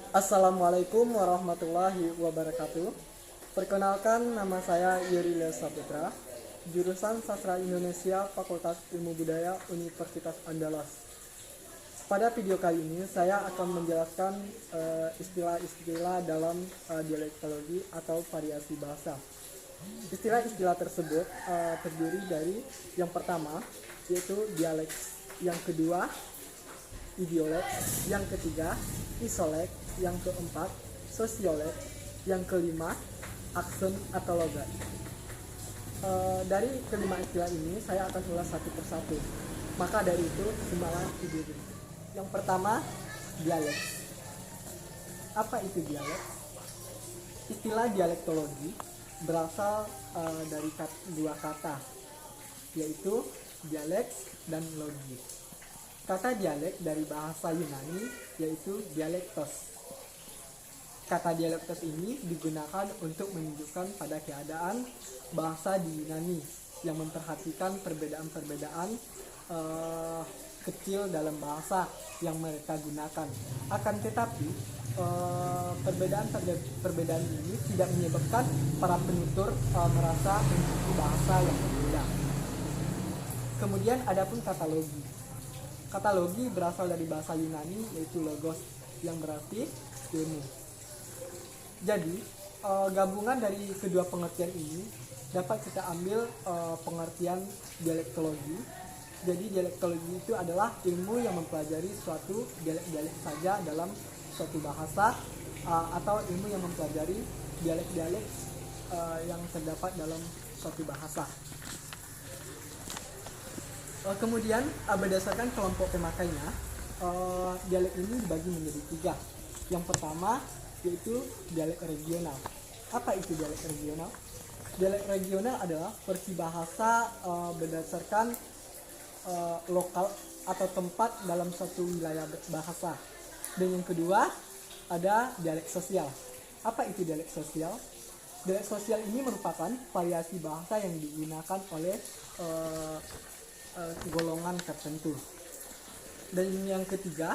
Assalamualaikum warahmatullahi wabarakatuh. Perkenalkan, nama saya Yuri Saputra, jurusan Sastra Indonesia, Fakultas Ilmu Budaya, Universitas Andalas. Pada video kali ini saya akan menjelaskan istilah-istilah dalam dialektologi atau variasi bahasa. Istilah-istilah tersebut terdiri dari yang pertama yaitu dialek, yang kedua idiolek, yang ketiga isolek, yang keempat sosiolek, yang kelima aksen atau logat. Dari kelima istilah ini saya akan ulas satu persatu. Maka dari itu simaklah video ini. Yang pertama, dialek. Apa itu dialek? Istilah dialektologi berasal dari dua kata, yaitu dialek dan logi. Kata dialek dari bahasa Yunani yaitu dialektos. Kata dialektos ini digunakan untuk menunjukkan pada keadaan bahasa di Yunani yang memperhatikan perbedaan-perbedaan kecil dalam bahasa yang mereka gunakan. Akan tetapi perbedaan ini tidak menyebabkan para penutur merasa memiliki bahasa yang berbeda. Kemudian adapun kata logi. Kata logi berasal dari bahasa Yunani yaitu logos yang berarti ilmu. Jadi gabungan dari kedua pengertian ini dapat kita ambil pengertian dialektologi. Jadi dialektologi itu adalah ilmu yang mempelajari suatu dialek-dialek saja dalam suatu bahasa atau ilmu yang mempelajari dialek-dialek yang terdapat dalam suatu bahasa. Kemudian berdasarkan kelompok pemakainya, dialek ini dibagi menjadi tiga. Yang pertama yaitu dialek regional. Apa itu dialek regional? Dialek regional adalah versi bahasa berdasarkan lokal atau tempat dalam suatu wilayah bahasa. Dan yang kedua ada dialek sosial. Apa itu dialek sosial? Dialek sosial ini merupakan variasi bahasa yang digunakan oleh golongan tertentu. Dan yang ketiga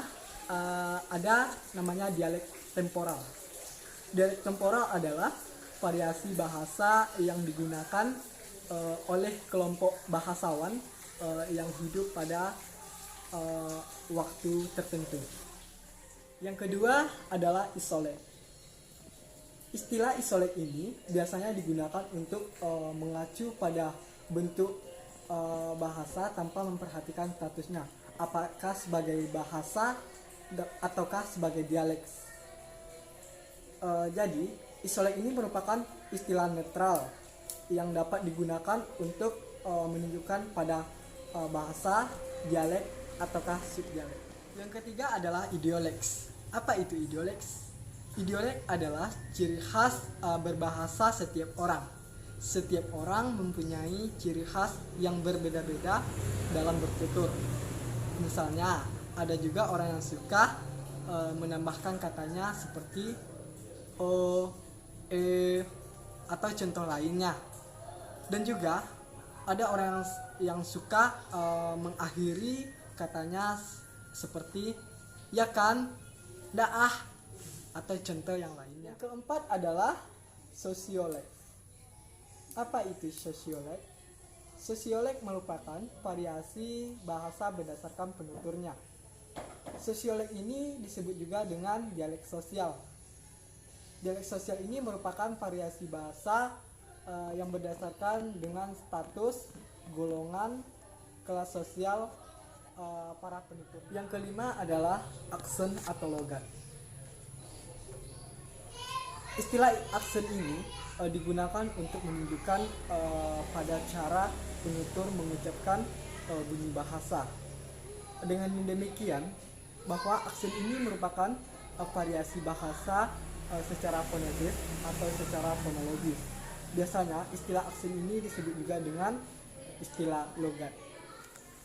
ada namanya dialek temporal. Dialek temporal adalah variasi bahasa yang digunakan oleh kelompok bahasawan yang hidup pada waktu tertentu. Yang kedua adalah isolek. Istilah isolek ini biasanya digunakan untuk mengacu pada bentuk bahasa tanpa memperhatikan statusnya, apakah sebagai bahasa ataukah sebagai dialek. Jadi isolek ini merupakan istilah netral yang dapat digunakan untuk menunjukkan pada bahasa, dialek ataukah subdialek. Yang ketiga adalah idioleks. Apa itu idioleks? Idiolek adalah ciri khas berbahasa setiap orang. Setiap orang mempunyai ciri khas yang berbeda-beda dalam bertutur. Misalnya, ada juga orang yang suka menambahkan katanya seperti o, e, atau contoh lainnya. Dan juga ada orang yang suka mengakhiri katanya seperti ya kan, daah, atau contoh yang lainnya. Yang keempat adalah sosiolek. Apa itu sosiolek? Sosiolek merupakan variasi bahasa berdasarkan penuturnya. Sosiolek ini disebut juga dengan dialek sosial. Dialek sosial ini merupakan variasi bahasa yang berdasarkan dengan status, golongan, kelas sosial para penutur. Yang kelima adalah aksen atau logat. Istilah aksen ini digunakan untuk menunjukkan pada cara penutur mengucapkan bunyi bahasa. Dengan demikian, bahwa aksen ini merupakan variasi bahasa secara fonetis atau secara fonologis. Biasanya istilah aksen ini disebut juga dengan istilah logat.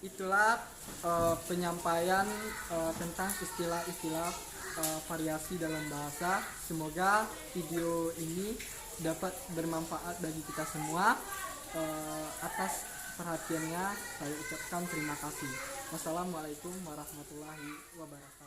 Itulah penyampaian tentang istilah-istilah variasi dalam bahasa. Semoga video ini dapat bermanfaat bagi kita semua. Atas perhatiannya saya ucapkan terima kasih. Wassalamualaikum warahmatullahi wabarakatuh.